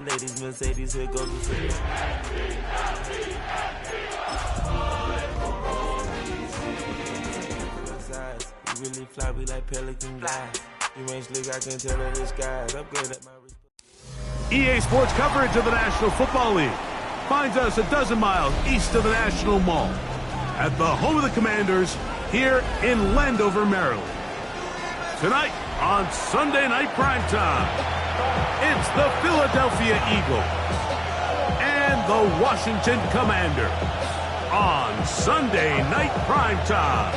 Ladies, Mercedes, here goes the city. We really fly, we like pelican glide. You ain't slick, I can tell that this guy's upgrade at my respect. EA Sports coverage of the National Football League finds us a dozen miles east of the National Mall at the home of the Commanders here in Landover, Maryland. Tonight on Sunday Night Primetime, it's the Philadelphia Eagles and the Washington Commanders on Sunday Night Primetime.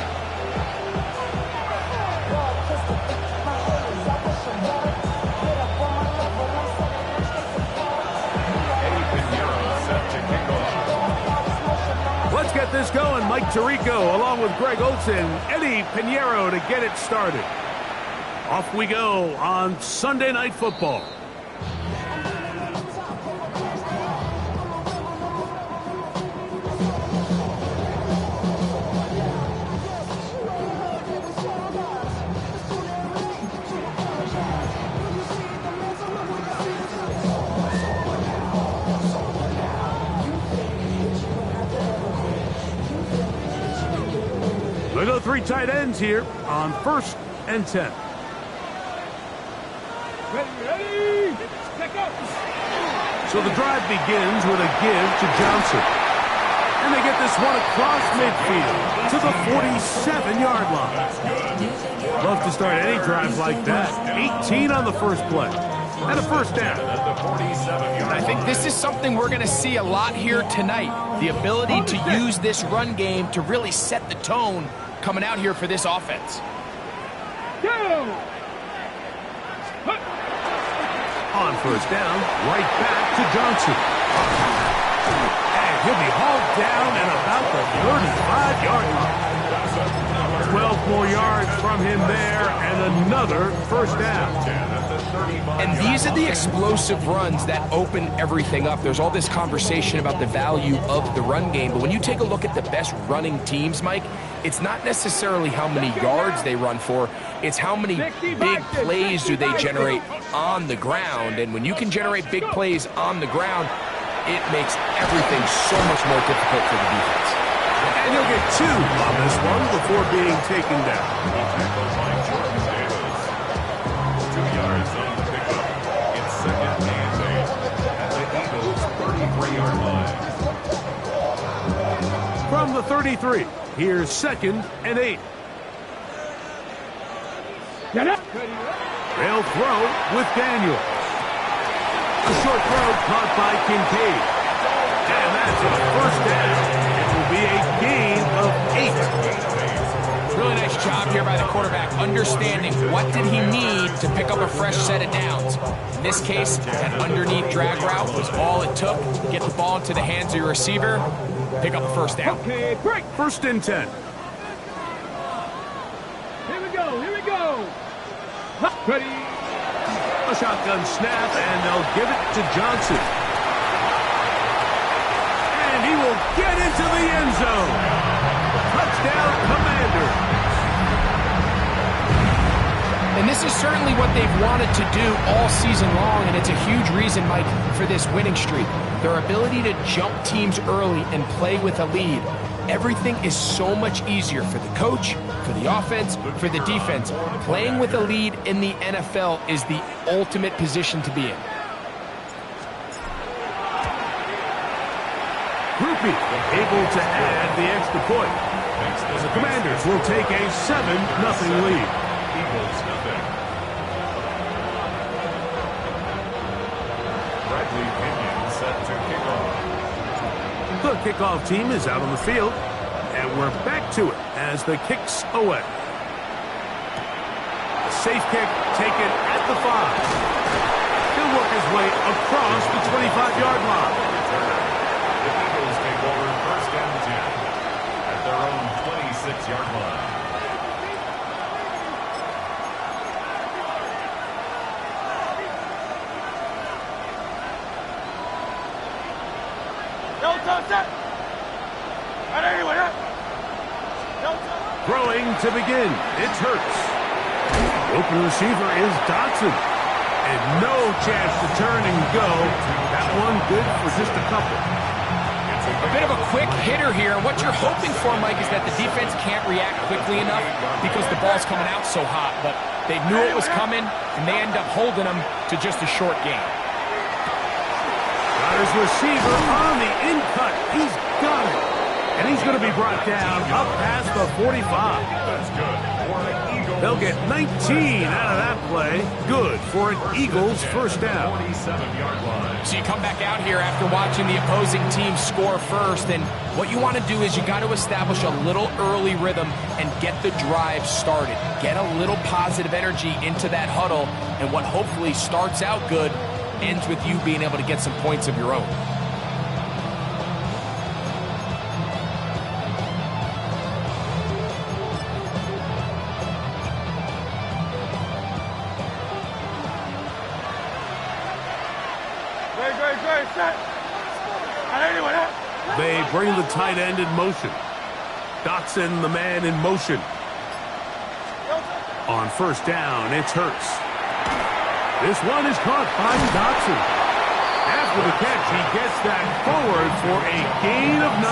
Let's get this going. Mike Tirico along with Greg Olson, Eddie Pinheiro to get it started. Off we go on Sunday Night Football. We go three tight ends here on 1st and 10. Ready. So the drive begins with a give to Johnson. And they get this one across midfield to the 47-yard line. Love to start any drive like that. 18 on the first play. And a first down. I think this is something we're going to see a lot here tonight. The ability to use this run game to really set the tone coming out here for this offense. On first down, right back to Johnson. And he'll be hauled down at about the 35-yard line. 12 more yards from him there, and another first down. And these are the explosive runs that open everything up. There's all this conversation about the value of the run game, but when you take a look at the best running teams, Mike, it's not necessarily how many yards they run for, it's how many big plays do they generate on the ground. And when you can generate big plays on the ground, it makes everything so much more difficult for the defense. And he'll get 2 on this one before being taken down. 2 yards on the pickup. It's 2nd and 8 at the Eagles' 33-yard line. From the 33, here's 2nd and 8. They'll throw with Daniel. A short throw caught by Kincaid. And that's a first down. It will be a gain of 8. Really nice job here by the quarterback, understanding what did he need to pick up a fresh set of downs. In this case, that underneath drag route was all it took. Get the ball into the hands of your receiver, pick up a first down. Okay, break. 1st and 10. Here we go. Ready. A shotgun snap, and they'll give it to Johnson. And he will get into the end zone. Touchdown, Commanders. And this is certainly what they've wanted to do all season long, and it's a huge reason, Mike, for this winning streak. Their ability to jump teams early and play with a lead. Everything is so much easier for the coach, for the offense, for the defense. Playing with a lead in the NFL is the ultimate position to be in. Groupie able to add the extra point. The Commanders will take a 7-0 lead. Eagles nothing. Bradley Pinion set to kick off. The kickoff team is out on the field, and we're back to it as the kick's away. A safe kick taken at the 5. He'll work his way across the 25-yard line. The Eagles take over 1st and 10 at their own 26-yard line. Throwing to begin. It's Hurts. Open receiver is Dotson. And no chance to turn and go. That one good for just a couple. A bit of a quick hitter here. What you're hoping for, Mike, is that the defense can't react quickly enough because the ball's coming out so hot. But they knew it was coming, and they end up holding them to just a short game. Got his receiver on the in-cut. He's got it. And he's going to be brought down up past the 45. That's good. They'll get 19 out of that play. Good for an Eagles first down. 47-yard line. So you come back out here after watching the opposing team score first, and what you want to do is you got to establish a little early rhythm and get the drive started. Get a little positive energy into that huddle, and what hopefully starts out good ends with you being able to get some points of your own. They bring the tight end in motion. Dotson, the man in motion. On first down, it's Hurts. This one is caught by Dotson. After the catch, he gets that forward for a gain of 9.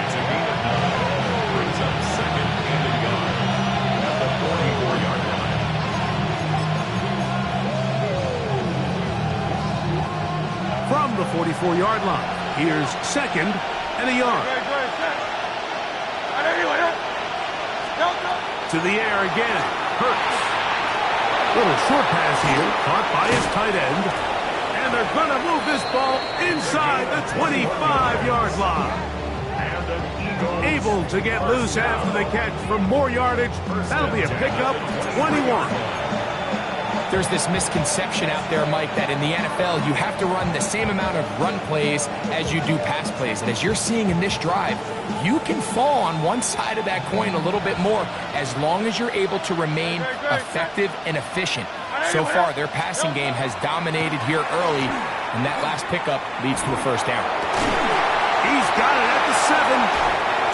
It's a gain of 9. Brings up second and a yard at the 44-yard line. From the 44-yard line, here's second and a yard. To the air again, Hurts. Little short pass here, caught by his tight end. And they're going to move this ball inside the 25-yard line. Able to get loose after the catch for more yardage. That'll be a pickup, 21. There's this misconception out there, Mike, that in the NFL you have to run the same amount of run plays as you do pass plays. And as you're seeing in this drive, you can fall on one side of that coin a little bit more as long as you're able to remain effective and efficient. So far, their passing game has dominated here early, and that last pickup leads to a first down. He's got it at the 7,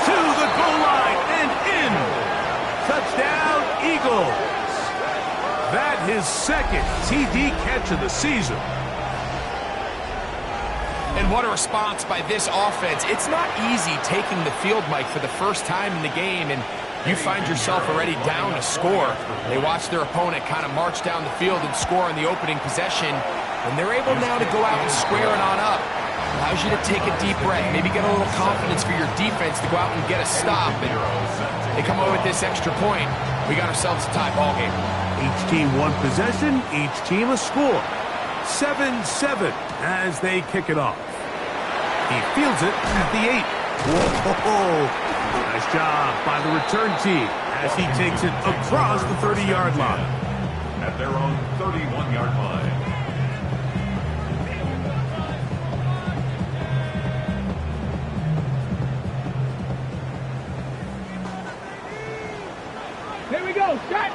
to the goal line, and in. Touchdown, Eagles. That his second TD catch of the season. And what a response by this offense. It's not easy taking the field, Mike, for the first time in the game, and you find yourself already down a score. They watch their opponent kind of march down the field and score in the opening possession, and they're able now to go out and square it on up. Allows you to take a deep breath, maybe get a little confidence for your defense to go out and get a stop, and they come away with this extra point. We got ourselves a tie ball game. Each team one possession, each team a score. 7-7 as they kick it off. He fields it at the 8. Whoa! Nice job by the return team as he takes it across the 30-yard line. At their own 31-yard line. Here we go, set!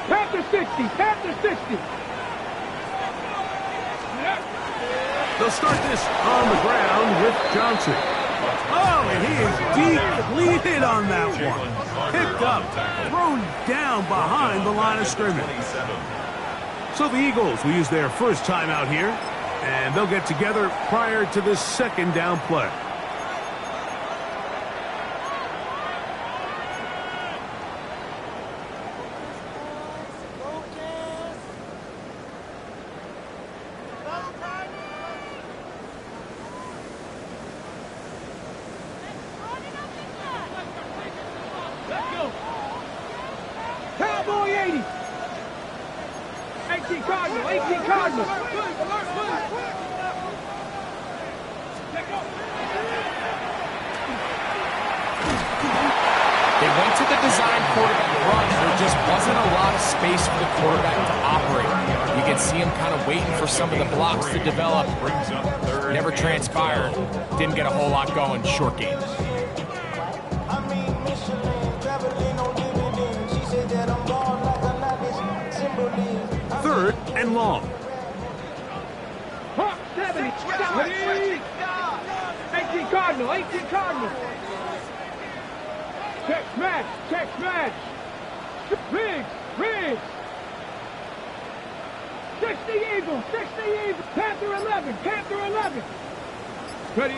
Panther 60, Panther 60. They'll start this on the ground with Johnson. Oh, and he is depleted on that one. Picked up, thrown down behind the line of scrimmage. So the Eagles will use their first time out here, and they'll get together prior to this second down play. Cowboy 80. 18 Cardinal, 18 Cardinal. They went to the design quarterback run, and there just wasn't a lot of space for the quarterback to operate. You can see him kind of waiting for some of the blocks to develop. Never transpired. Didn't get a whole lot going. Short game. Third and long. Hawk 70. 18 Cardinal, 18 Cardinal. Check smash, check smash. Riggs, Riggs. 60 Eagles, 60 Eagles. Panther 11, Panther 11. Ready.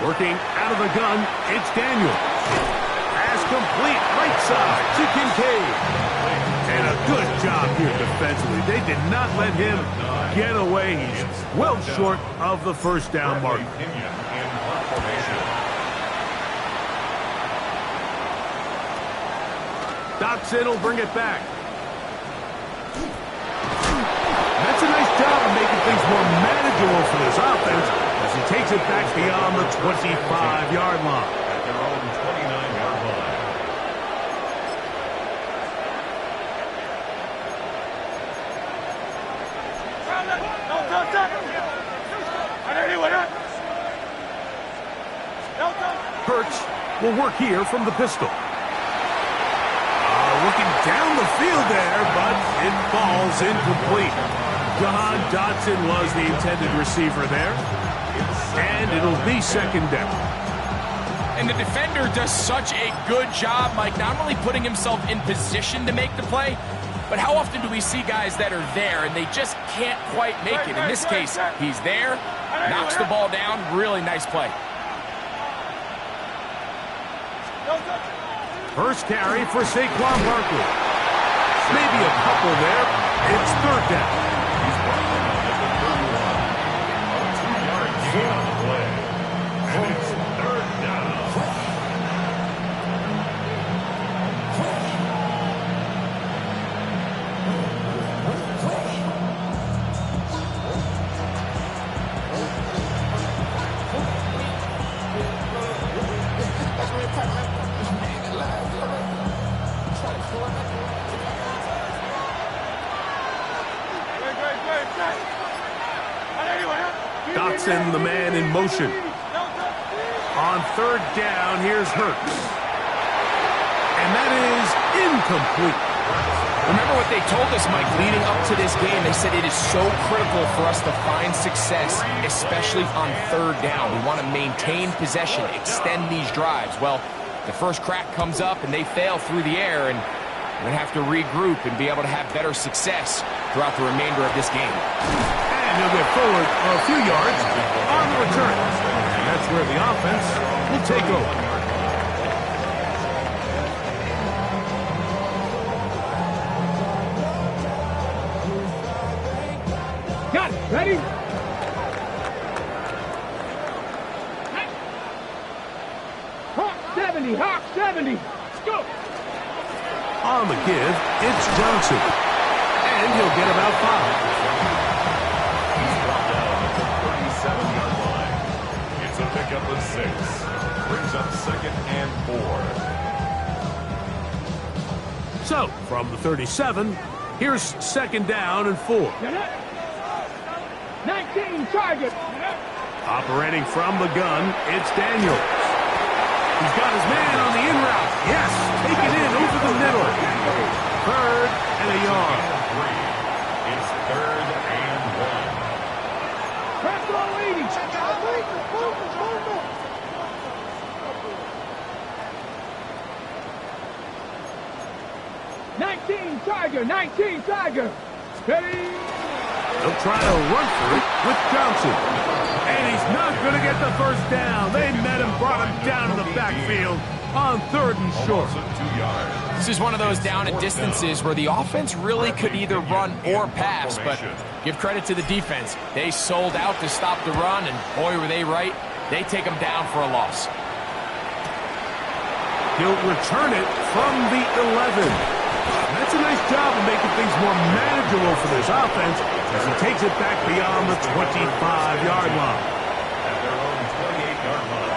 Working out of the gun, it's Daniel. Pass complete, right side to Kincaid. And a good job here defensively. They did not let him get away. He's well short of the first down mark. Dotson will bring it back. That's a nice job of making things more manageable for this offense as he takes it back beyond the 25-yard line. At their own 29-yard line. Hurts will work here from the pistol. Looking down the field there, but it falls incomplete. John Dotson was the intended receiver there. And it'll be second down. And the defender does such a good job, Mike, not only putting himself in position to make the play, but how often do we see guys that are there and they just can't quite make it? In this case, he's there, knocks the ball down, really nice play. First carry for Saquon Barkley. Maybe a couple there. It's third down. He's brought down at the 31. A 2-yard gain on the play. And it's third down. Dotson, the man in motion. On third down, here's Hurts. And that is incomplete. Remember what they told us, Mike, leading up to this game. They said it is so critical for us to find success, especially on third down. We want to maintain possession, extend these drives. Well, the first crack comes up and they fail through the air, and we're going to have to regroup and be able to have better success throughout the remainder of this game. And he'll get forward a few yards on the return. And that's where the offense will take over. Got it. Ready? Hawk 70, Hawk 70. Let's go. On the give, it's Johnson. And he'll get about 5. He's brought down at the 37-yard line. It's a pickup of 6. Brings up second and 4. So, from the 37, here's second down and 4. 19 target. Operating from the gun, it's Daniels. He's got his man on the in route. Yes, take it in over the middle. Third and a yard. 3. It's third and 1. Press all 80. 19 Tiger, 19 Tiger. Steady. They'll try to run for it with Johnson. And he's not going to get the first down. They met him, brought him down to the backfield on third and short. Almost 2 yards. This is one of those down and distances where the offense really could either run or pass, but give credit to the defense. They sold out to stop the run, and boy, were they right. They take them down for a loss. He'll return it from the 11. That's a nice job of making things more manageable for this offense as he takes it back beyond the 25-yard line. At their own 28-yard line.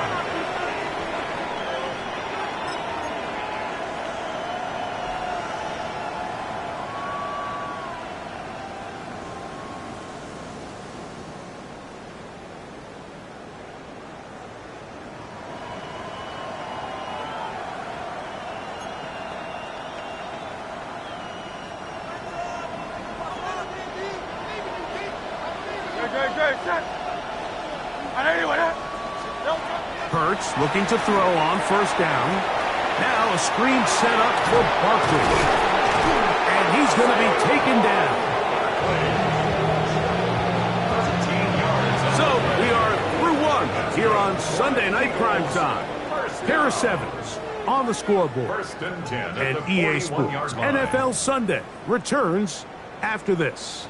Hurts looking to throw on first down. Now a screen set up for Barkley. And he's going to be taken down. on Sunday night primetime. Here are sevens on the scoreboard. First and 10 And at the EA Sports 41-yard line. NFL Sunday returns after this.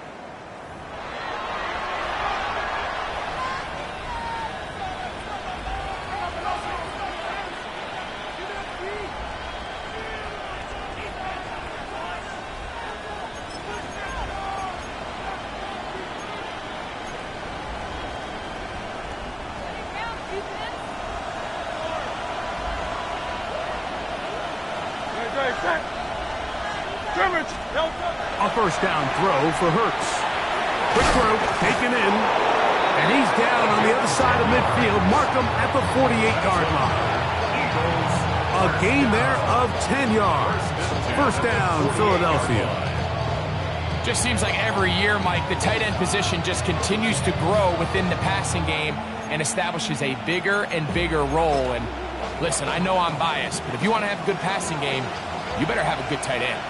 A first down throw for Hurts. Quick throw, taken in, and he's down on the other side of midfield. Mark him at the 48-yard line. A gain there of 10 yards. First down, Philadelphia. Just seems like every year, Mike, the tight end position just continues to grow within the passing game and establishes a bigger and bigger role. And listen, I know I'm biased, but if you want to have a good passing game, you better have a good tight end.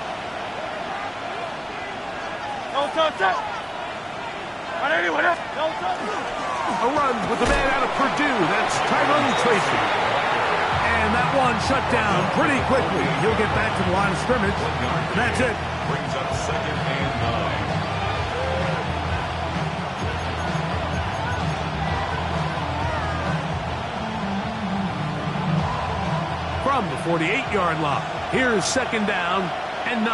A run with the man out of Purdue. That's Tyrone Tracy. And that one shut down pretty quickly. He'll get back to the line of scrimmage. That's it. Brings up second and 9. From the 48-yard line, here's second down and 9.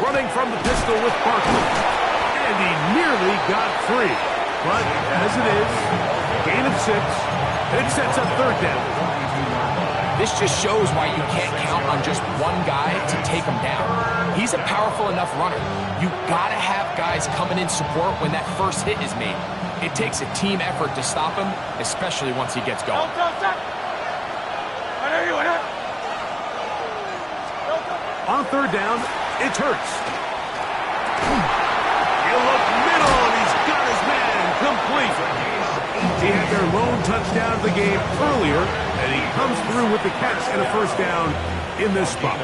Running from the pistol with Barkley. And he nearly got free. But as it is, gain of 6. It sets up third down. This just shows why you can't count on just one guy to take him down. He's a powerful enough runner. You gotta have guys coming in support when that first hit is made. It takes a team effort to stop him, especially once he gets going. On third down, it's Hurts. You look middle, and he's got his man complete. He had their lone touchdown of the game earlier, and he comes through with the catch and a first down in this spot.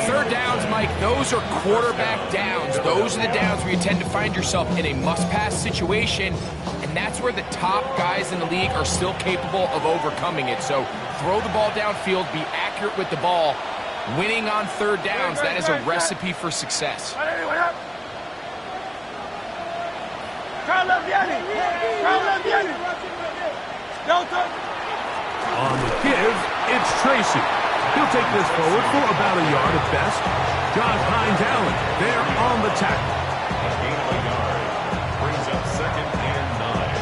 Third downs, Mike, those are quarterback downs. Those are the downs where you tend to find yourself in a must-pass situation, and that's where the top guys in the league are still capable of overcoming it. So throw the ball downfield, be accurate with the ball. Winning on third downs, that is a recipe for success. On the give, it's Tracy. He'll take this forward for about a yard at best. Josh Hines Allen there on the tackle. A gain of a yard. Brings up second and 9.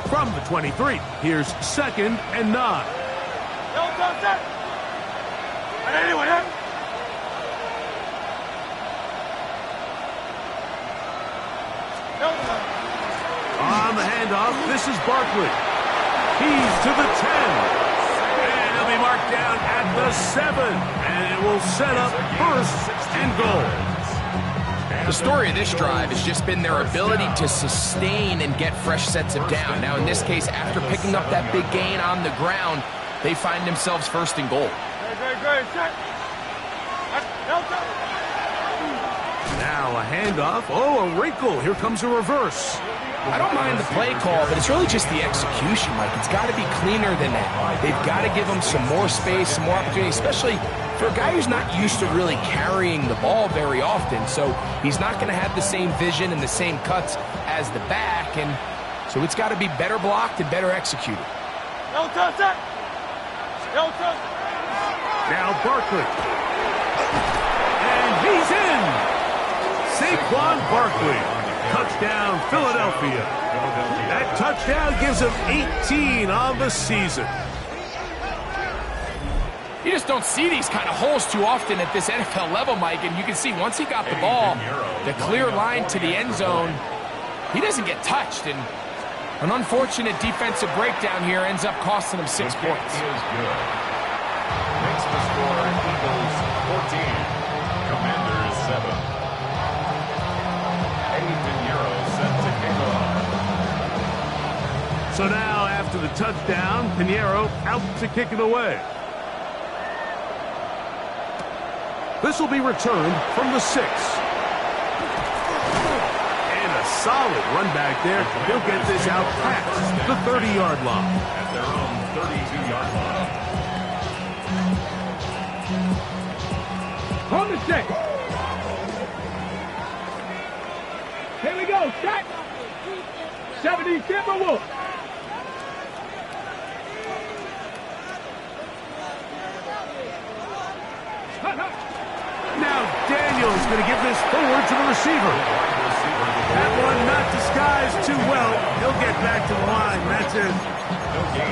From the 23, here's second and 9. On the handoff, this is Barkley. He's to the 10. And he'll be marked down at the 7. And it will set up first and goal. The story of this drive has just been their ability to sustain and get fresh sets of down. Now, in this case, after picking up that big gain on the ground, they find themselves first and goal. Now a handoff. Oh, a wrinkle. Here comes a reverse. I don't mind the play call, but it's really just the execution, Mike. It's got to be cleaner than that. They've got to give him some more space, some more opportunity, especially for a guy who's not used to really carrying the ball very often. So he's not going to have the same vision and the same cuts as the back, and so it's got to be better blocked and better executed. Now Barkley. And he's in. Saquon Barkley. Touchdown, Philadelphia. That touchdown gives him 18 on the season. You just don't see these kind of holes too often at this NFL level, Mike, and you can see once he got the ball, the clear line to the end zone, he doesn't get touched, and an unfortunate defensive breakdown here ends up costing him 6 points. Is good. Makes the score Eagles 14, Commanders 7. So now, after After the touchdown, Pinheiro out to kick it away. This will be returned from the 6. And a solid run back there. He'll get this out past the 30-yard line. At their own 32-yard line. On the 6. Here we go, set. 70 Timberwolves. Now Daniel's going to give this forward to the receiver. That one not disguised too well. He'll get back to the line. That's it.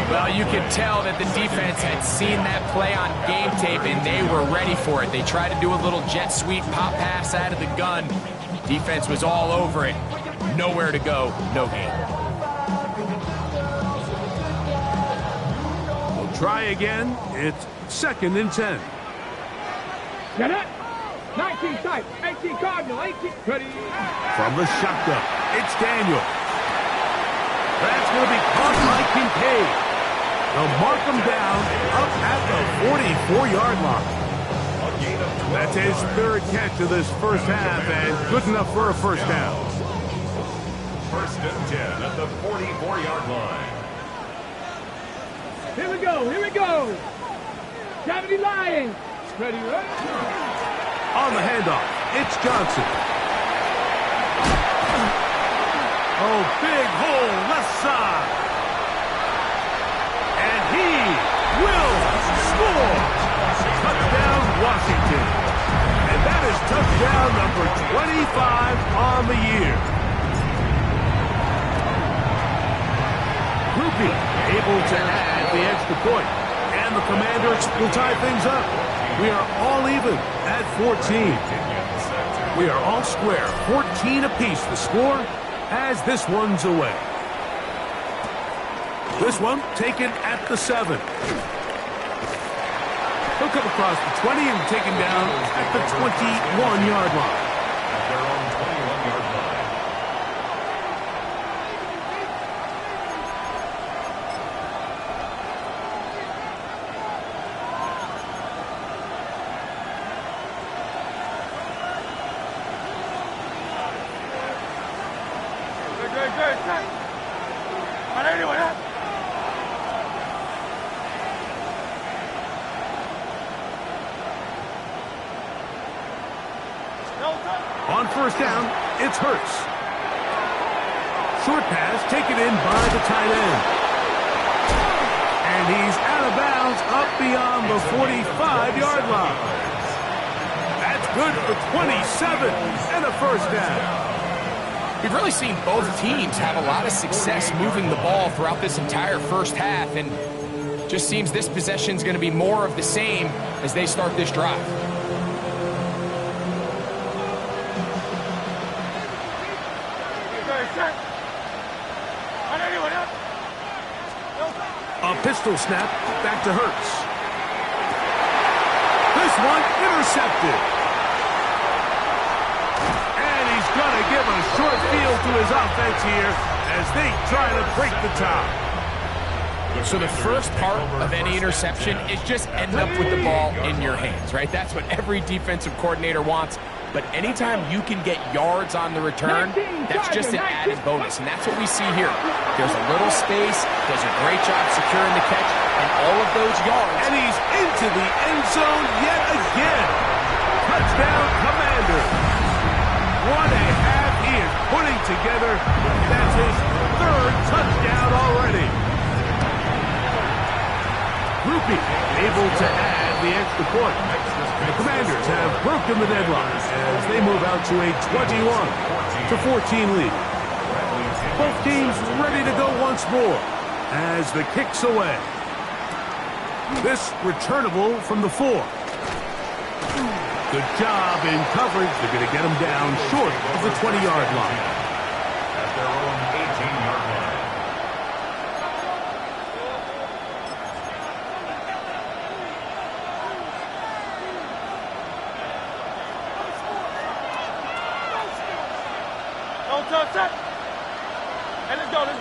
Well, you can tell that the defense had seen that play on game tape, and they were ready for it. They tried to do a little jet sweep pop pass out of the gun. Defense was all over it. Nowhere to go, no gain. We'll try again. It's 2nd and 10. Get it. 19 tight. 18 Cardinal. 18. Ready. From the shotgun, it's Daniel. That's going to be caught by Kincaid. They'll mark him down up at the 44-yard line. That's his 3rd catch of this first half, and good enough for a first down. 1st and 10 at the 44-yard line. Here we go. Here we go. 70 Lions. Ready, ready. On the handoff, it's Johnson. Oh, big hole, left side. And he will score. Touchdown, Washington. And that is touchdown number 25 on the year. Rupi able to add the extra point. And the Commanders will tie things up. We are all even at 14. We are all square, 14 apiece the score as this one's away. This one taken at the 7. He'll come across the 20 and taken down at the 21-yard line. At their own 21-yard line. On first down, it's Hurts. Short pass taken in by the tight end. And he's out of bounds up beyond the 45-yard line. That's good for 27 and a first down. We've really seen both teams have a lot of success moving the ball throughout this entire first half, and just seems this possession is going to be more of the same as they start this drive. A pistol snap back to Hurts. This one intercepted. And he's going to give a short field to his offense here as they try to break the top. So the first part of any interception is just ending up with the ball in your hands, right? That's what every defensive coordinator wants. But anytime you can get yards on the return, that's just an added bonus. And that's what we see here. There's a little space, does a great job securing the catch, and all of those yards. And he's into the end zone yet again. Touchdown, Commander. What a half he is putting together. That's his 3rd touchdown already. Rupi able to add the extra point. The Commanders have broken the deadline as they move out to a 21-14 lead. Both teams ready to go once more as the kick's away. This returnable from the 4. Good job in coverage. They're going to get him down short of the 20-yard line. At their own 18-yard line.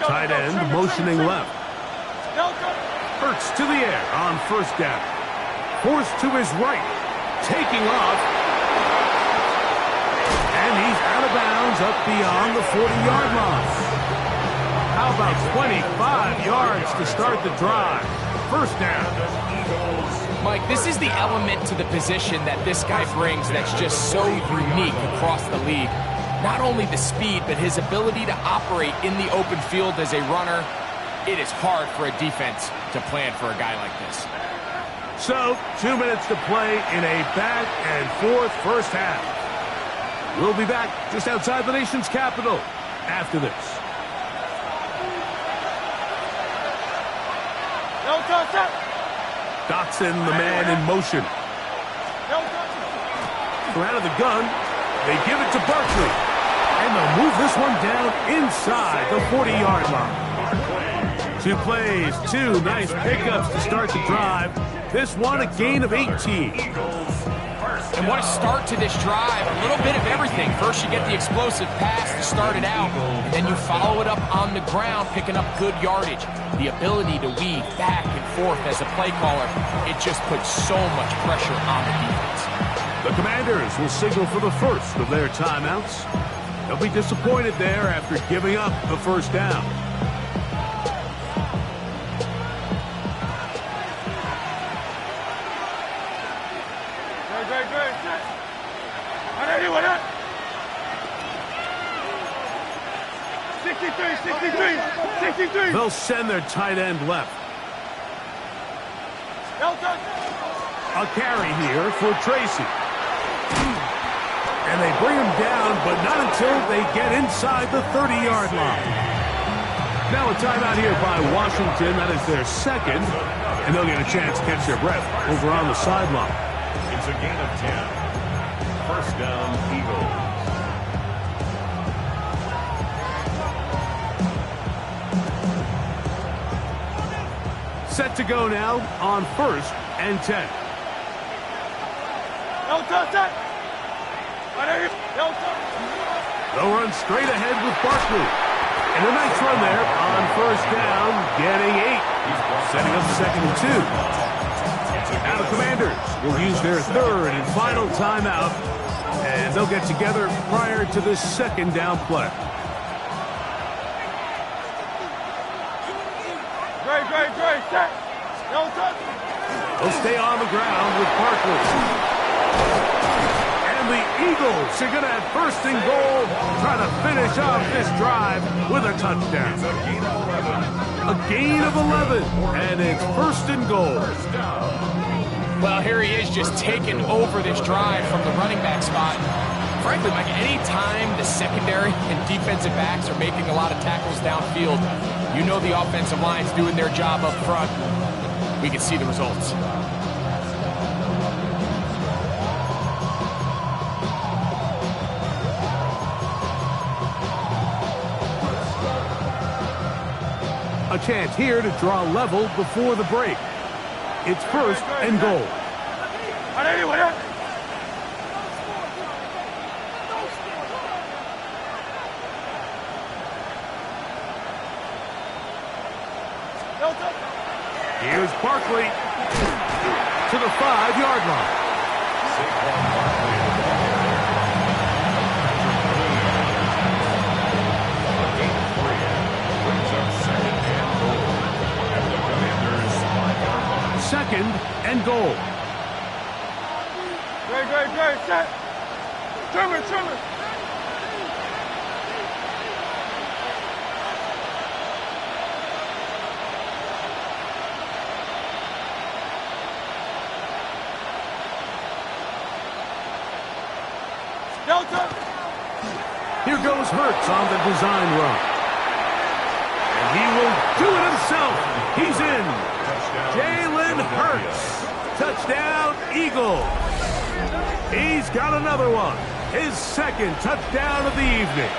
Tight end motioning left. Hurts to the air on first down. Forced to his right. Taking off. And he's out of bounds up beyond the 40-yard line. How about 25 yards to start the drive? First down. Mike, this is the element to the position that this guy brings that's just so unique across the league. Not only the speed, but his ability to operate in the open field as a runner. It is hard for a defense to plan for a guy like this. So, 2 minutes to play in a back-and-forth first half. We'll be back just outside the nation's capital after this. Dotson, the man in motion. So out of the gun, they give it to Barkley. And they'll move this one down inside the 40-yard line. 2 plays, 2 nice pickups to start the drive. This one a gain of 18. And what a start to this drive. A little bit of everything. First you get the explosive pass to start it out, and then you follow it up on the ground, picking up good yardage. The ability to weave back and forth as a play caller, it just puts so much pressure on the defense. The Commanders will signal for the first of their timeouts. They'll be disappointed there after giving up the first down. They'll send their tight end left. A carry here for Tracy. And they bring him down, but not until they get inside the 30-yard line. Now a timeout here by Washington. That is their second. And they'll get a chance to catch their breath over on the sideline. It's a gain of 10. First down, Eagles. Set to go now on first and 10. They'll run straight ahead with Barkley. And a nice run there on first down, getting 8. Setting up second and 2. Now the Commanders will use their third and final timeout. And they'll get together prior to the second down play. They'll stay on the ground with Barkley. And the Eagles are going to have first and goal, try to finish off this drive with a touchdown. A gain of 11, and it's first and goal. Well, here he is just taking over this drive from the running back spot. Frankly, Mike, any time the secondary and defensive backs are making a lot of tackles downfield, you know the offensive line's doing their job up front. We can see the results. A chance here to draw level before the break. It's first and goal. Here's Barkley to the 5-yard line. Second and goal. Great, set. Trimmer. Here goes Hurts on the design run. And he will do it himself. He's in. Jalen Hurts. Touchdown, Eagles. He's got another one. His second touchdown of the evening.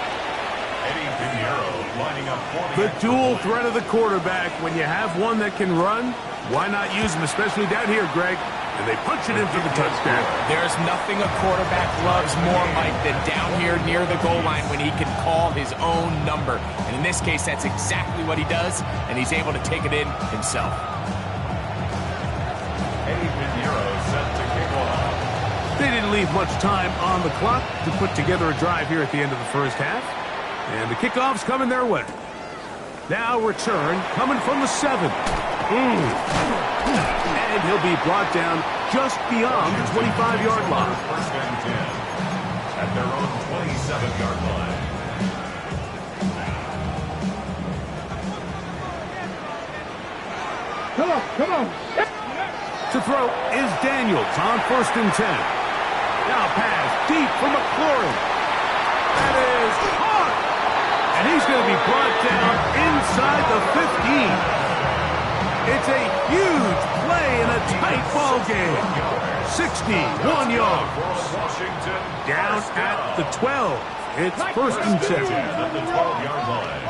The dual threat of the quarterback. When you have one that can run, why not use him, especially down here, Greg? And they punch it in for the touchdown. There's nothing a quarterback loves more, Mike, than down here near the goal line when he can call his own number. And in this case, that's exactly what he does, and he's able to take it in himself. They didn't leave much time on the clock to put together a drive here at the end of the first half. And the kickoff's coming their way. Now return coming from the 7. And he'll be brought down just beyond the 25-yard line. First and 10 at their own 27-yard line. Come on. To throw is Daniels on first and 10. Now pass deep for McLaurin. That is caught. And he's going to be brought down inside the 15. It's a huge play in a tight ball game. 61 yards. Down at the 12. It's first and 10. At the 12-yard line.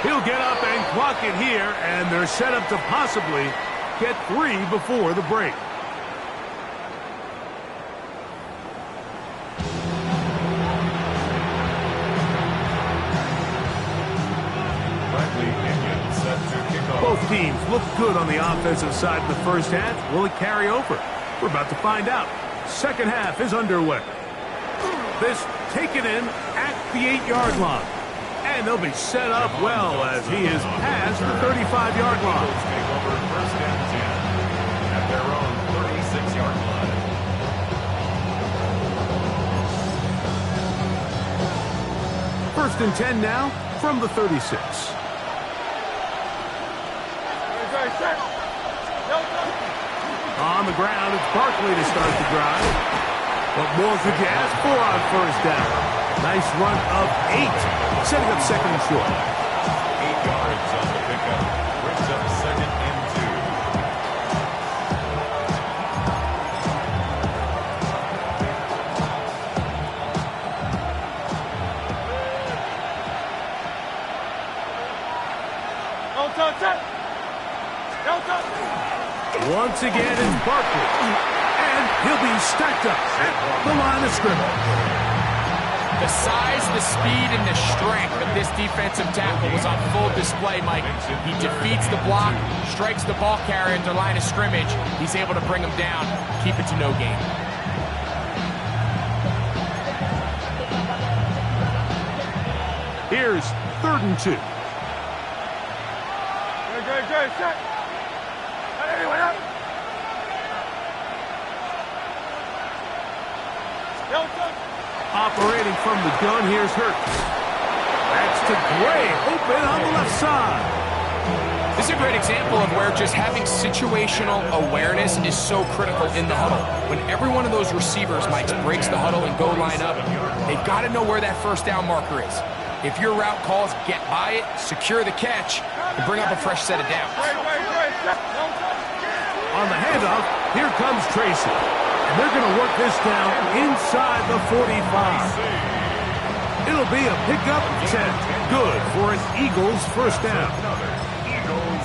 He'll get up and clock it here, and they're set up to possibly get 3 before the break. Both teams look good on the offensive side in the first half. Will it carry over? We're about to find out. Second half is underway. This taken in at the 8-yard line. And they'll be set up well as he is past the 35-yard line. Take over first and 10 at their own 36-yard line. First and 10 now from the 36. On the ground, it's Barkley to start the drive. What more could you ask for on first down? Nice run of 8, setting up second and short. 8 yards on the pickup. Brings up second and 2. Once again, it's Barkley. And he'll be stacked up at the line of scrimmage. The size, the speed, and the strength of this defensive tackle was on full display, Mike. He defeats the block, strikes the ball carrier at the line of scrimmage. He's able to bring him down, keep it to no gain. Here's third and 2. Operating from the gun, here's Hurts. That's to Gray, open on the left side. This is a great example of where just having situational awareness is so critical in the huddle. When every one of those receivers, Mike, breaks the huddle and go line up, they've got to know where that first down marker is. If your route calls, get by it, secure the catch, and bring up a fresh set of downs. On the handoff, here comes Tracy. And they're going to work this down inside the 45. It'll be a pickup 10. Good for an Eagles first down.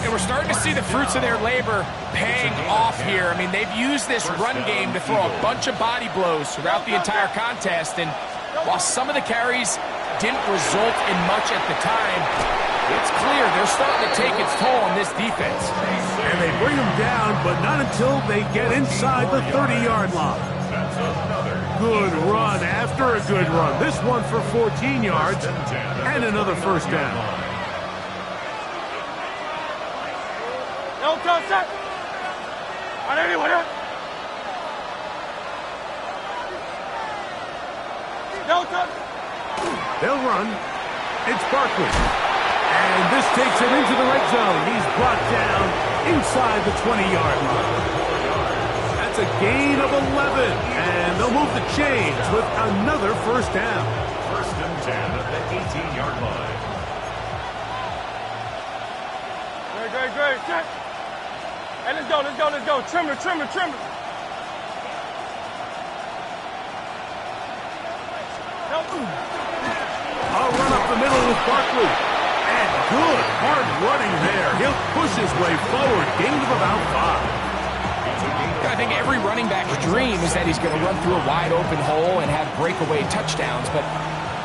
And we're starting to see the fruits of their labor paying off here. I mean, they've used this run game to throw a bunch of body blows throughout the entire contest. And while some of the carries didn't result in much at the time, it's clear they're starting to take its toll on this defense. And they bring them down, but not until they get inside the 30-yard line. Good run after a good run. This one for 14 yards and another first down. They'll run. It's Barkley. And this takes him into the red zone. He's brought down inside the 20-yard line. That's a gain of 11. And they'll move the chains with another first down. First and 10 at the 18-yard line. Great. Hey, let's go. Trimmer. I'll run up the middle with Barkley. And good hard running there. He'll push his way forward. Gain of about 5. Got to think every running back's dream is that he's going to run through a wide open hole and have breakaway touchdowns, but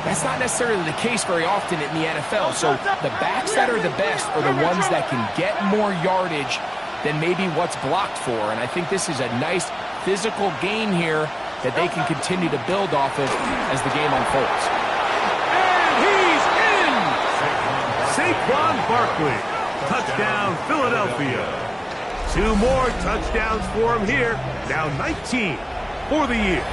that's not necessarily the case very often in the NFL. So the backs that are the best are the ones that can get more yardage than maybe what's blocked for. And I think this is a nice physical gain here that they can continue to build off of as the game unfolds. And he's in! Saquon Barkley. Touchdown, Philadelphia. 2 more touchdowns for him here. Now 19 for the year.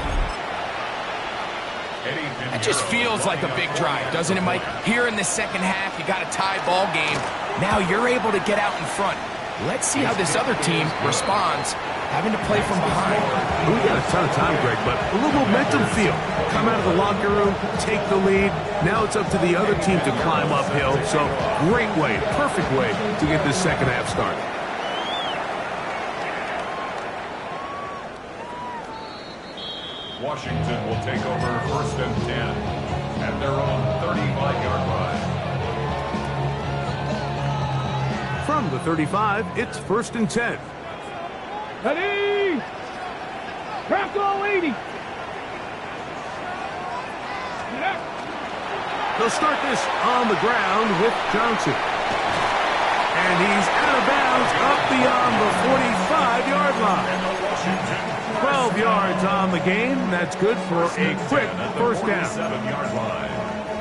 That just feels like a big drive, doesn't it, Mike? Here in the second half, you got a tie ball game. Now you're able to get out in front. Let's see how this other team responds, having to play from behind. We got a ton of time, Greg, but a little momentum feel. Come out of the locker room, take the lead. Now it's up to the other team to climb uphill. So great way, perfect way to get this second half started. Washington will take over 1st and 10 at their own 35-yard line. From the 35, it's 1st and 10. Ready? Crack all 80. They'll start this on the ground with Johnson. And he's out of bounds up beyond the 45-yard line. 12 yards on the game. That's good for a quick first down.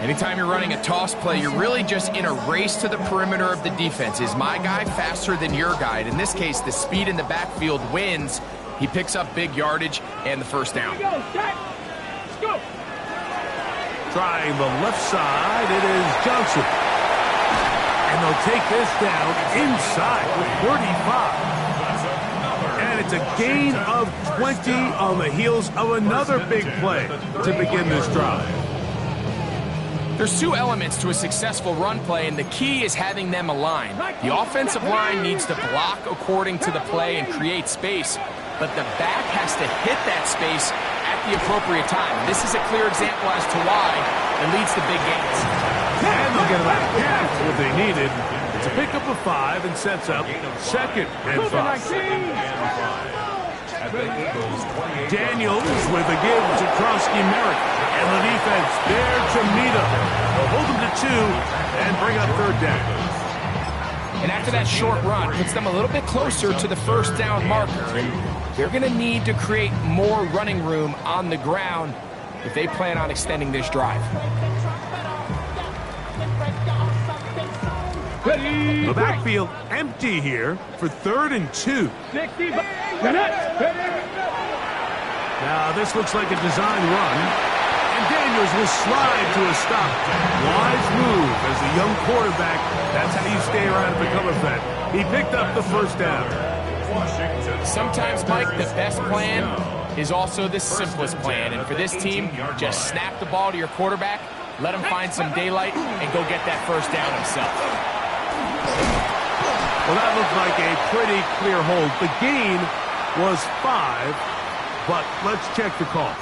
Anytime you're running a toss play, you're really just in a race to the perimeter of the defense. Is my guy faster than your guy? In this case, the speed in the backfield wins. He picks up big yardage and the first down. Here we go, set. Let's go. Trying the left side, it is Johnson. And they'll take this down inside with 35. And it's a gain of 20 on the heels of another big play to begin this drive. There's 2 elements to a successful run play, and the key is having them aligned. The offensive line needs to block according to the play and create space, but the back has to hit that space at the appropriate time. This is a clear example as to why it leads to big gains. And they'll get about half what they needed. It's a pickup of 5 and sets up 2nd and 5. Daniels with a give to Krosky-Merrick. And the defense there to meet him. They'll hold him to 2 and bring up 3rd down. And after that short run, puts them a little bit closer to the first down marker. And they're going to need to create more running room on the ground if they plan on extending this drive. The backfield empty here for 3rd and 2. 60. Now this looks like a design run. And Daniels will slide to a stop. Wise move as a young quarterback. That's how you stay around and become a vet. He picked up the first down. Sometimes, Mike, the best plan is also the simplest plan. And for this team, just snap the ball to your quarterback, let him find some daylight, and go get that first down himself. Well, that looked like a pretty clear hold. The gain was 5, but let's check the call.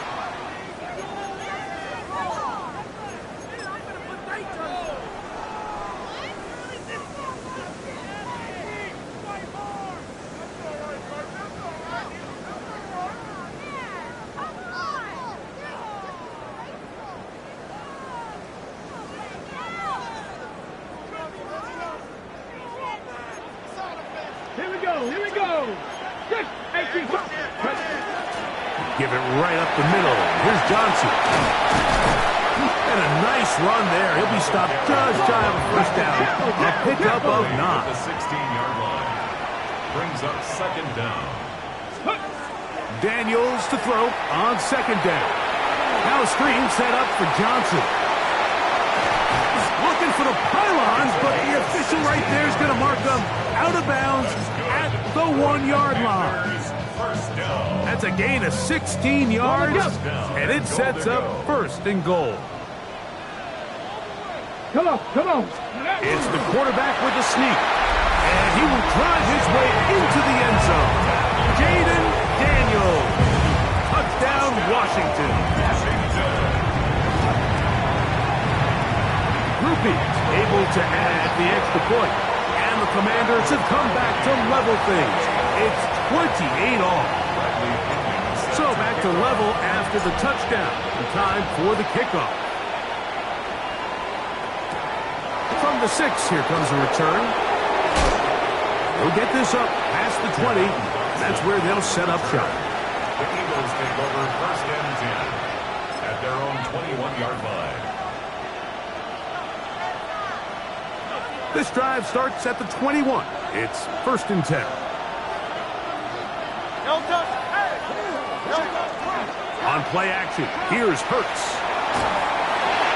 Here we go. 6, 18, Give it right up the middle. Here's Johnson. And a nice run there. He'll be stopped just shy of a first down. A pickup of 9. The 16-yard line brings up 2nd down. Daniels to throw on 2nd down. Now a screen set up for Johnson. Looking for the pylons, but the official right there is going to mark them out of bounds at the 1-yard line. That's a gain of 16 yards, and it sets up 1st and goal. Come on. It's the quarterback with the sneak, and he will drive his way into the end zone. Jaden Daniels. Touchdown, Washington. Groupie able to add the extra point, and the Commanders have come back to level things. It's 28 all. back to level after the touchdown. In time for the kickoff. From the 6, here comes a return. They'll get this up past the 20. That's where they'll set up shop. The Eagles take over first and 10 at their own 21-yard line. This drive starts at the 21. It's first and 10. On play action, here's Hurts.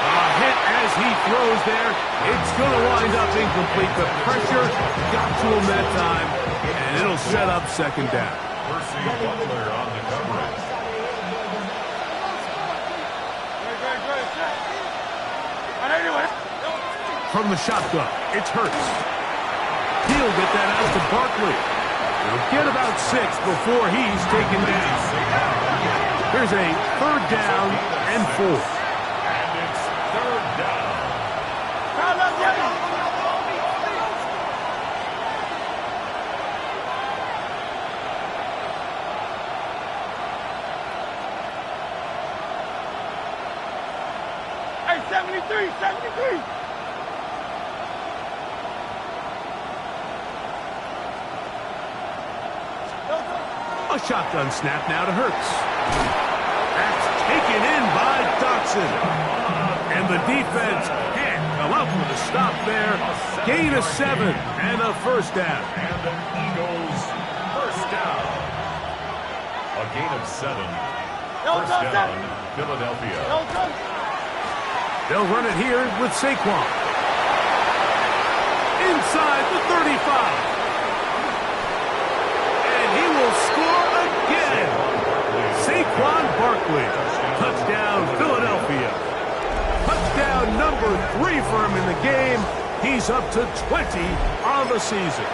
A hit as he throws there. It's going to wind up incomplete. The pressure got to him that time, and it'll set up second down. Percy Butler on the coverage. From the shotgun, it's Hurts. He'll get that out to Barkley. He'll get about 6 before he's taken down. Here's a third down and 4. And it's third down. Hey, 73. A shotgun snap now to Hurts. That's taken in by Dotson. And the defense can't come up with a stop there. Gain of 7 and a first down. And the Eagles first down. A gain of 7. First down, Philadelphia. They'll run it here with Saquon. Inside the 35. And he will score again. Saquon Barkley. Touchdown, Philadelphia. Touchdown number 3 for him in the game. He's up to 20 on the season.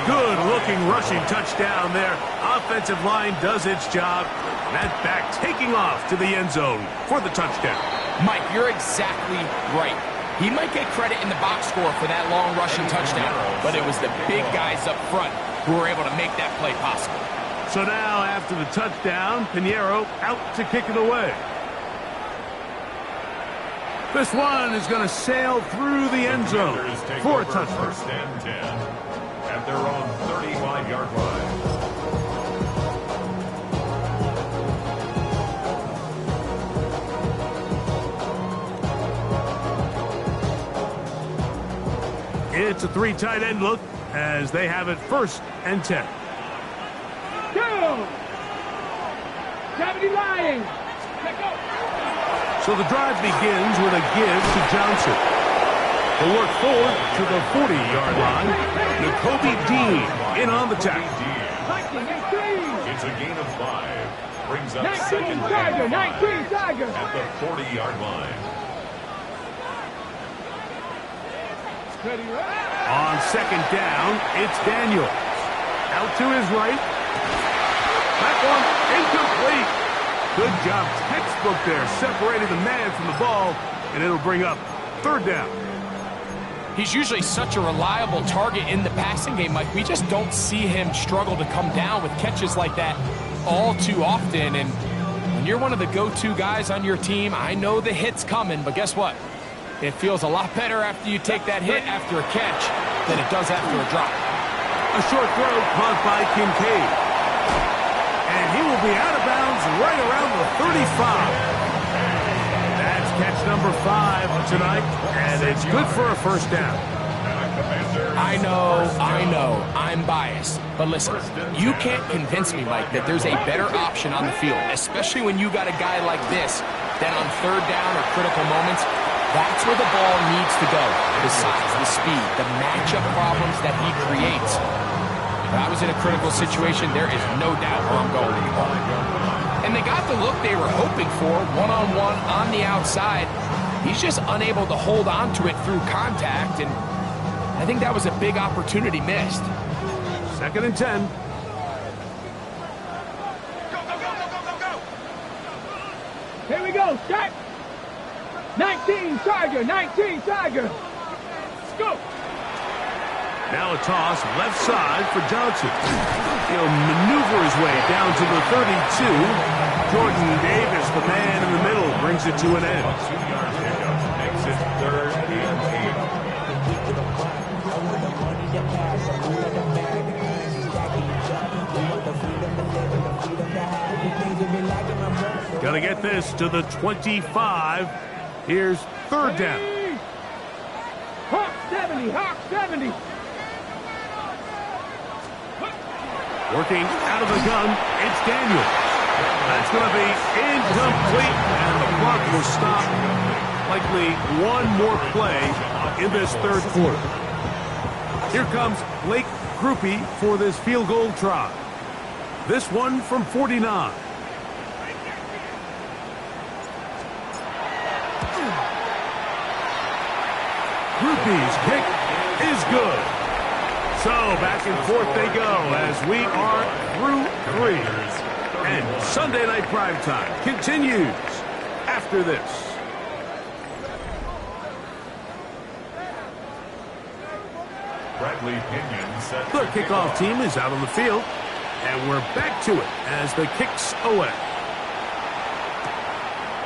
Good-looking rushing touchdown there. Offensive line does its job. That back taking off to the end zone for the touchdown. Mike, you're exactly right. He might get credit in the box score for that long rushing touchdown, but it was the big guys up front who were able to make that play possible. So now, after the touchdown, Pinheiro out to kick it away. This one is going to sail through the end zone for a touchdown. First and 10 at their own 35-yard line. It's a 3 tight end look as they have it first and 10. Go! Deputy Lions! So the drive begins with a give to Johnson. He'll work forward to the 40-yard line. Nakobe Dean in on the tackle. It's a gain of 5. Brings up 19 second Tiger, and 19 Tiger. at the 40-yard line. On second down, it's Daniels. Out to his right. That one incomplete. Good job, textbook there, separating the man from the ball, and it'll bring up third down. He's usually such a reliable target in the passing game, Mike. We just don't see him struggle to come down with catches like that all too often. And when you're one of the go-to guys on your team, I know the hit's coming, but guess what? It feels a lot better after you take that hit after a catch than it does after a drop. A short throw caught by Kincaid. And he will be out of bounds right around the 35. That's catch number 5 tonight, and it's good for a first down. I know, I'm biased. But listen, you can't convince me, Mike, that there's a better option on the field, especially when you got a guy like this that on third down or critical moments, that's where the ball needs to go. Besides the speed, the matchup problems that he creates. If I was in a critical situation, there is no doubt where I'm going with the ball. And they got the look they were hoping for, one-on-one on the outside. He's just unable to hold on to it through contact, and I think that was a big opportunity missed. Second and 10. Here we go, start. 19 Tiger, 19 Tiger. Let's go. Now a toss left side for Johnson. He'll maneuver his way down to the 32. Jordan Davis, the man in the middle, brings it to an end. 2-yard pickup makes it 3rd and 8. Gonna get this to the 25. Here's 3rd down. Hawk 70, Hawk 70. Working out of the gun, it's Daniel. That's going to be incomplete, and the clock will stop. Likely one more play in this 3rd quarter. Here comes Blake Grupe for this field goal try. This one from 49. Grupe's kick is good. So back and forth they go as we are through 3. And Sunday Night Primetime continues after this. Bradley Pinion set The kickoff team is out on the field, and we're back to it as the kick's away.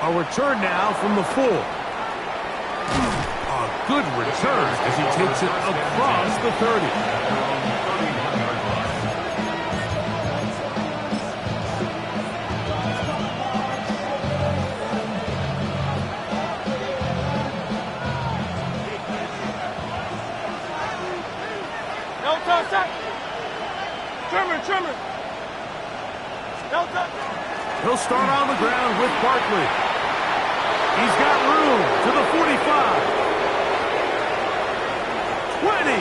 A return now from the 4. A good return as he takes it across the 30. Trimmer. He'll start on the ground with Barkley. He's got room to the 45. 20.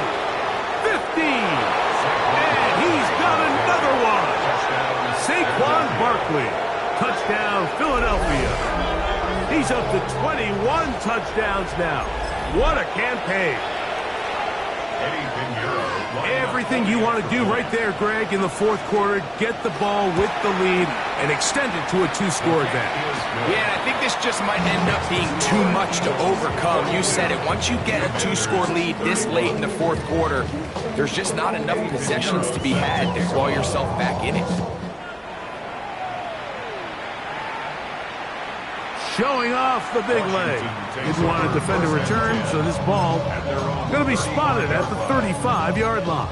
15. And he's got another one. Saquon Barkley. Touchdown, Philadelphia. He's up to 21 touchdowns now. What a campaign. Everything you want to do right there, Greg, in the 4th quarter, get the ball with the lead and extend it to a 2-score advantage. Yeah, and I think this just might end up being too much to overcome. You said it. Once you get a 2-score lead this late in the 4th quarter, there's just not enough possessions to be had to claw yourself back in it. Showing off the big leg. Didn't want to defend a return, so this ball going to be spotted at the 35-yard line.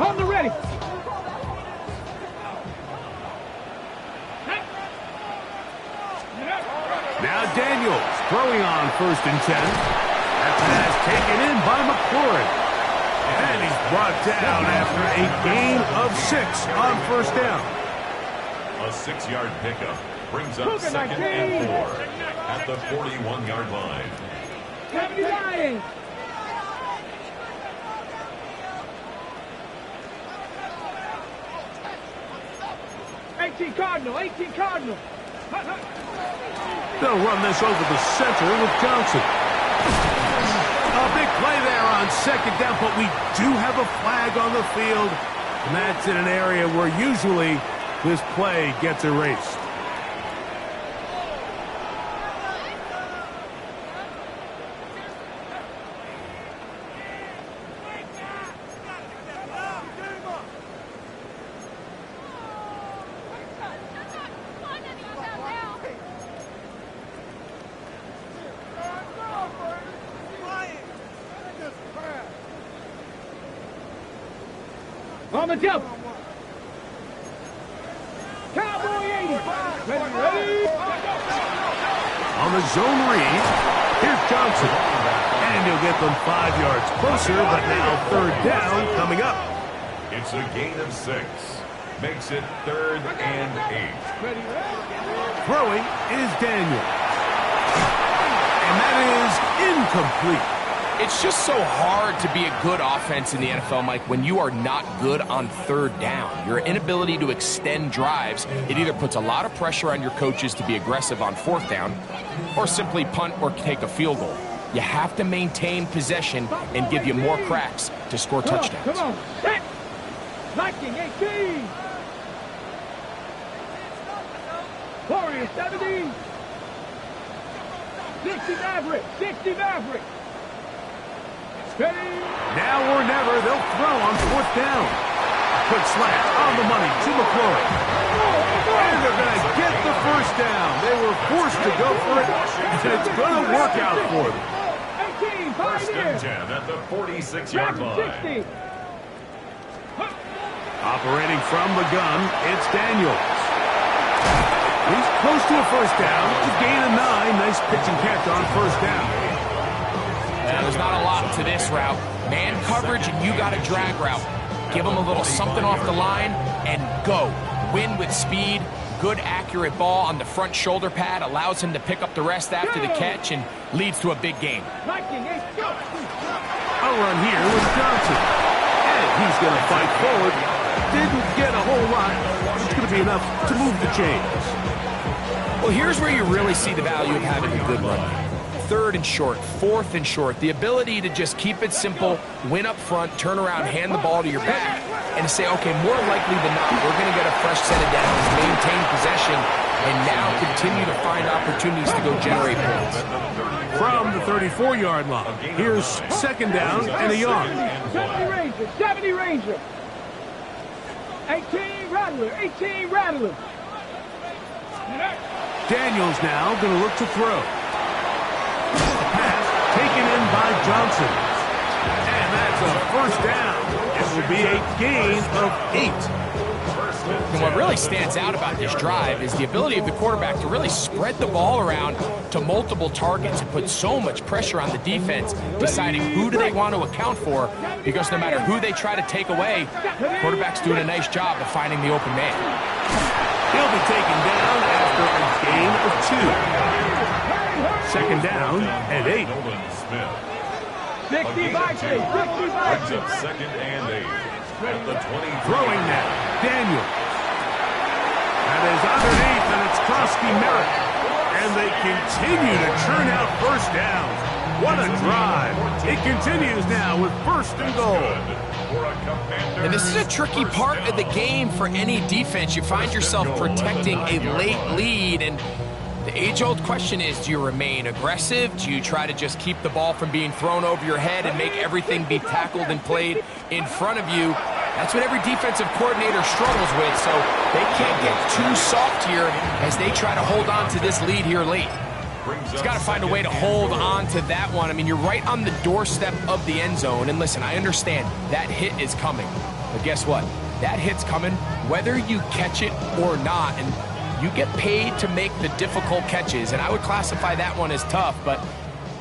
On the ready. Now Daniels throwing on 1st and 10. That pass taken in by McLaurin. And he's brought down after a gain of 6 on 1st down. A 6-yard pickup brings up 2nd and 4 at the 41-yard line. 79. $18 Cardinal. They'll run this over the center with Johnson. A big play there on 2nd down, but we do have a flag on the field, and that's in an area where usually this play gets erased. On the jump. Cowboy 80. Ready. On the zone read, here's Johnson. And he'll get them 5 yards closer, but now 3rd down coming up. It's a gain of 6. Makes it 3rd and 8. Throwing is Daniel. And that is incomplete. It's just so hard to be a good offense in the NFL, Mike, when you are not good on 3rd down. Your inability to extend drives, it either puts a lot of pressure on your coaches to be aggressive on 4th down or simply punt or take a field goal. You have to maintain possession and give you more cracks to score touchdowns. Come on. Set. Liking 18. Warriors, 70. 60 Maverick, 60 Maverick. Steady. Now or never, they'll throw on 4th down. Quick slant on the money to McClory. And they're going to get the 1st down. They were forced to go for it, and it's going to work out for them. 18, First and 10 at the 46-yard line. 60. Operating from the gun, it's Daniels. He's close to a 1st down. To gain a 9. Nice pitch and catch on 1st down. There's not a lot to this route. Man coverage, and you got a drag route. Give him a little something off the line and go. Win with speed. Good, accurate ball on the front shoulder pad. Allows him to pick up the rest after the catch and leads to a big game. A run here with Johnson. And he's going to fight forward. Didn't get a whole lot. It's going to be enough to move the chains. Well, here's where you really see the value of having a good run. 3rd and short, 4th and short. The ability to just keep it simple, win up front, turn around, hand the ball to your back, and to say, okay, more likely than not, we're going to get a fresh set of downs, maintain possession, and now continue to find opportunities to go generate points. From the 34-yard line, here's 2nd down and a yard. 70 Ranger, 70 Ranger. 18 Rattler, 18 Rattler. Daniels now going to look to throw. Pass taken in by Johnson. And that's a 1st down. It will be a gain of 8. And what really stands out about this drive is the ability of the quarterback to really spread the ball around to multiple targets and put so much pressure on the defense, deciding who do they want to account for, because no matter who they try to take away, the quarterback's doing a nice job of finding the open man. He'll be taken down after a gain of 2. 2nd down and 8. 60 Vikings, 60 Vikings. 2nd and 8 at the 20. Throwing now, Daniels. That is underneath, and it's Krosky Merritt. And they continue to churn out 1st downs. What a drive. It continues now with 1st and goal. And this is a tricky part of the game for any defense. You find yourself protecting a late lead, and the age-old question is, do you remain aggressive? Do you try to just keep the ball from being thrown over your head and make everything be tackled and played in front of you? That's what every defensive coordinator struggles with, so they can't get too soft here as they try to hold on to this lead here late. He's got to find a way to hold on to that one. I mean, you're right on the doorstep of the end zone. And listen, I understand that hit is coming. But guess what? That hit's coming whether you catch it or not. And you get paid to make the difficult catches. And I would classify that one as tough, but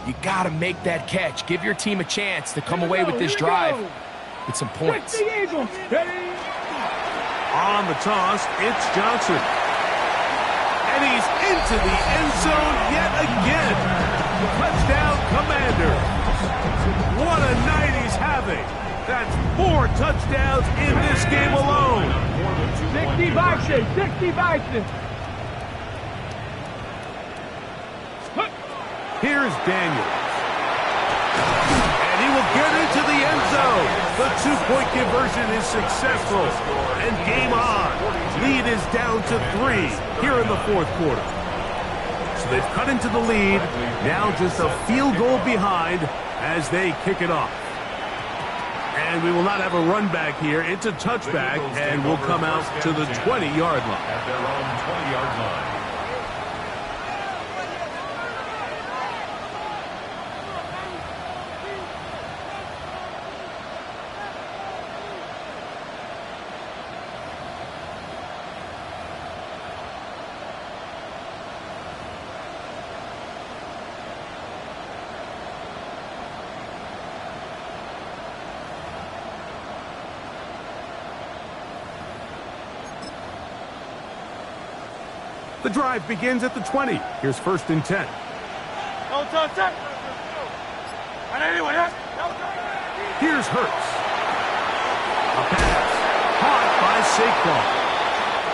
you got to make that catch. Give your team a chance to come away with this drive with some points. On the toss, it's Johnson. And he's into the end zone yet again. Touchdown, Commanders. What a night he's having. That's 4 touchdowns in this game alone. 60 Vikings, 60 Vikings. Here's Daniels. And he will get into the end zone. The 2-point conversion is successful. And game on. Lead is down to 3 here in the 4th quarter. So they've cut into the lead. Now just a field goal behind as they kick it off. And we will not have a run back here. It's a touchback, and we'll come out to the 20-yard line. At their own 20-yard line. The drive begins at the 20. Here's 1st and 10. Here's Hurts. A pass. Caught by Saquon.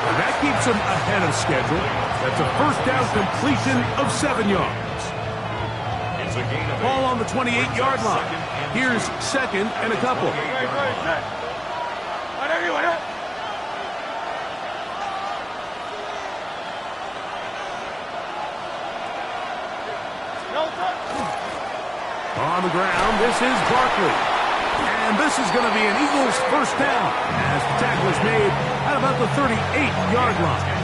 And that keeps him ahead of schedule. That's a 1st down completion of 7 yards. Ball on the 28-yard line. Here's 2nd and a couple. on the ground. This is Barkley. And this is going to be an Eagles first down as the tackle is made at about the 38-yard line.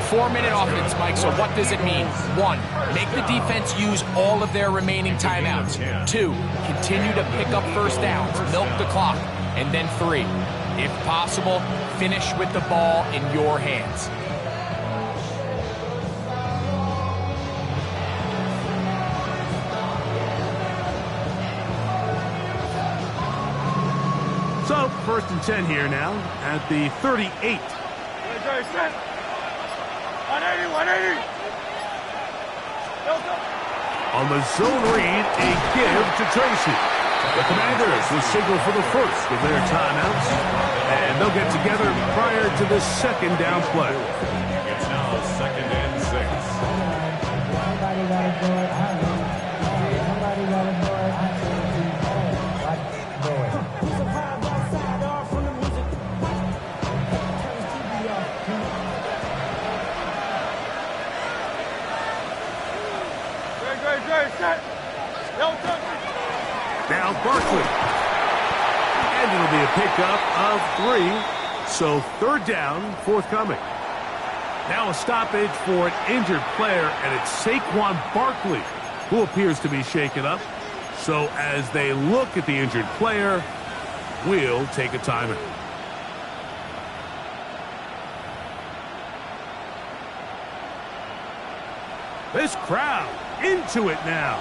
4-minute offense, Mike, so what does it mean? 1, make the defense use all of their remaining timeouts. 2, continue to pick up first downs, milk the clock. And then 3, if possible, finish with the ball in your hands. So, 1st and 10 here now at the 38. 180. On the zone read, a give to Tracy. The Commanders will signal for the first of their timeouts, and they'll get together prior to the second down play. It's now 2nd and 6. Now Barkley. And it'll be a pickup of 3. So 3rd down, forthcoming. Now a stoppage for an injured player, and it's Saquon Barkley who appears to be shaken up. So as they look at the injured player, we'll take a timeout. This crowd into it now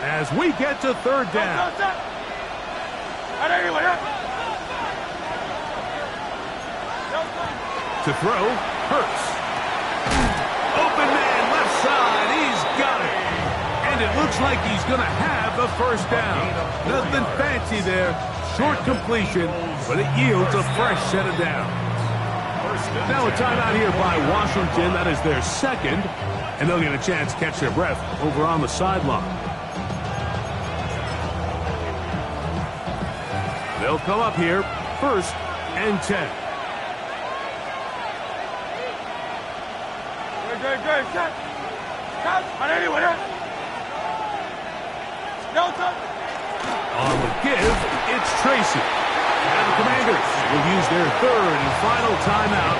as we get to 3rd down. To throw, Hurts. Open man, left side, he's got it. And it looks like he's going to have the first down. Nothing fancy there, short completion, but it yields a fresh set of downs. Now a timeout here by Washington. That is their 2nd, and they'll get a chance to catch their breath over on the sideline. They'll come up here, 1st and 10. On the give, it's Tracy. And the Commanders will use their 3rd and final timeout,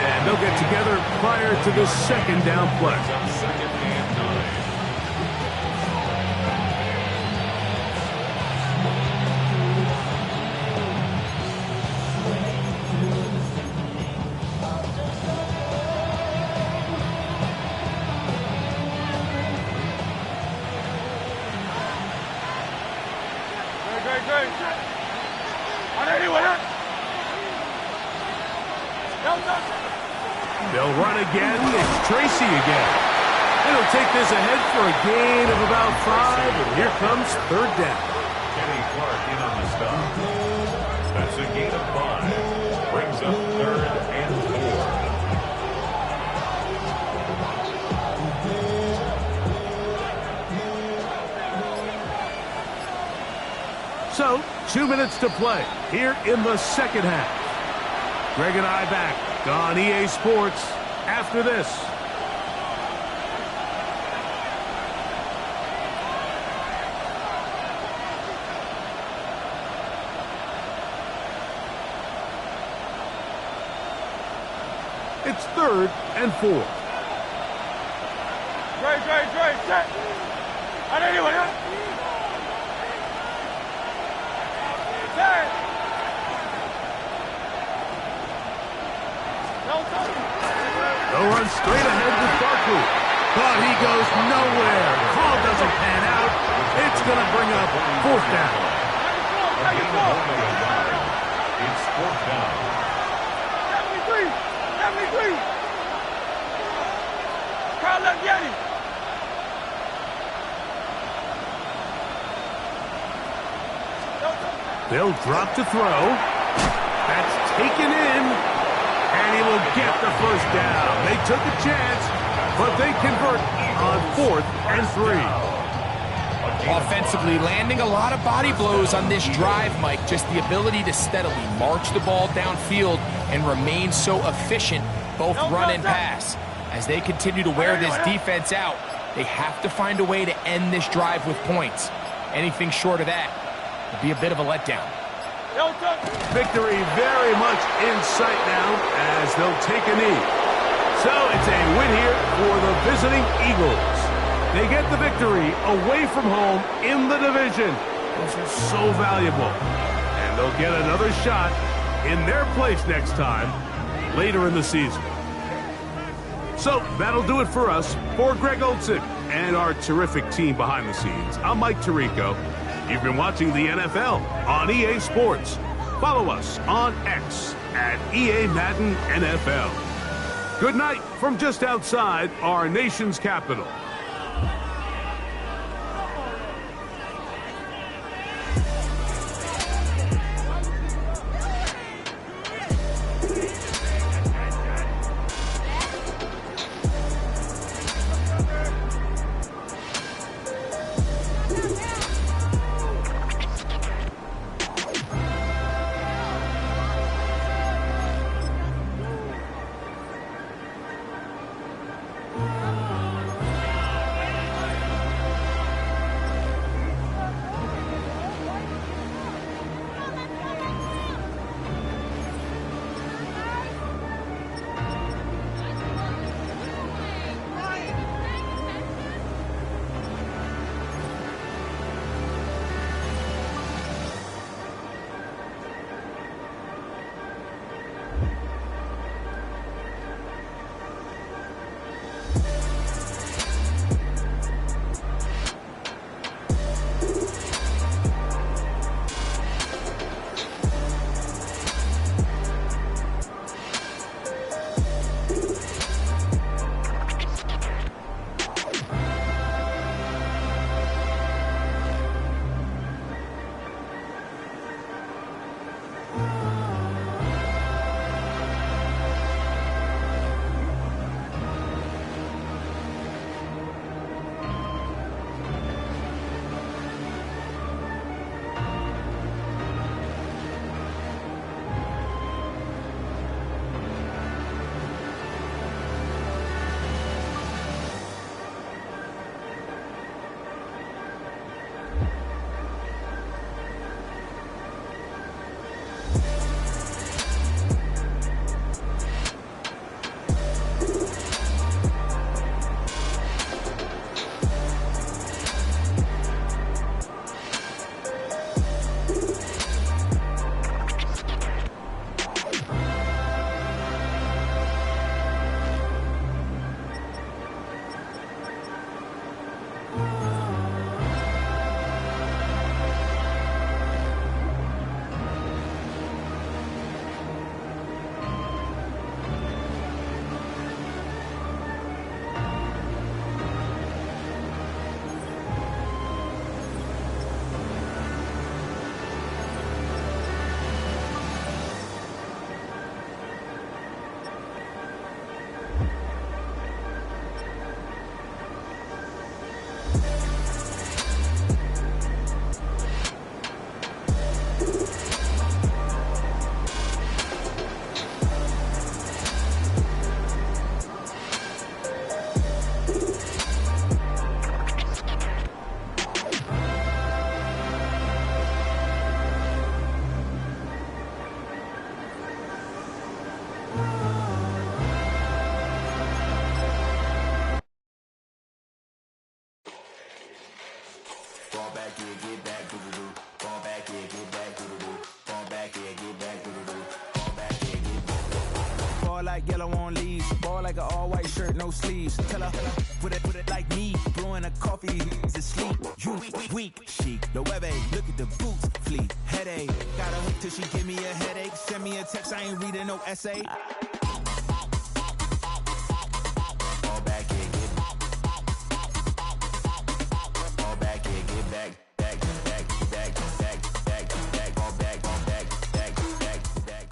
and they'll get together prior to the second down play. 2nd and 9. They'll run again. It's Tracy again. And he'll take this ahead for a gain of about 5, and here comes 3rd down. Kenny Clark in on the stop. That's a gain of 5. Brings up 3rd and 4. So, 2 minutes to play here in the second half. Greg and I back on EA Sports after this. It's 3rd and 4. Set. They'll run straight ahead with Barkley. But he goes nowhere. Call doesn't pan out. It's going to bring up 4th down. It's 4th down. 73. Kyle Yeti. They'll drop to throw. That's taken in. And he will get the first down. They took a chance, but they convert on 4th and 3. Offensively, landing a lot of body blows on this drive, Mike. Just the ability to steadily march the ball downfield and remain so efficient, both run and pass. As they continue to wear this defense out, they have to find a way to end this drive with points. Anything short of that would be a bit of a letdown. Victory very much in sight now as they'll take a knee. So it's a win here for the visiting Eagles. They get the victory away from home in the division. Those are so valuable. And they'll get another shot in their place next time later in the season. So that'll do it for us. For Greg Olson and our terrific team behind the scenes, I'm Mike Tirico. You've been watching the NFL on EA Sports. Follow us on X at EA Madden NFL. Good night from just outside our nation's capital. Like yellow on leaves, ball like an all-white shirt, no sleeves. Tell her, put it like me, blowing a coffee to sleep. You weak, chic, no webe, look at the boots, fleet, headache. Got a hook till she give me a headache. Send me a text, I ain't reading no essay. Fall back here, get back. Fall back here, get back. Back, back, back, back, back, back, fall back, back, back, back, back.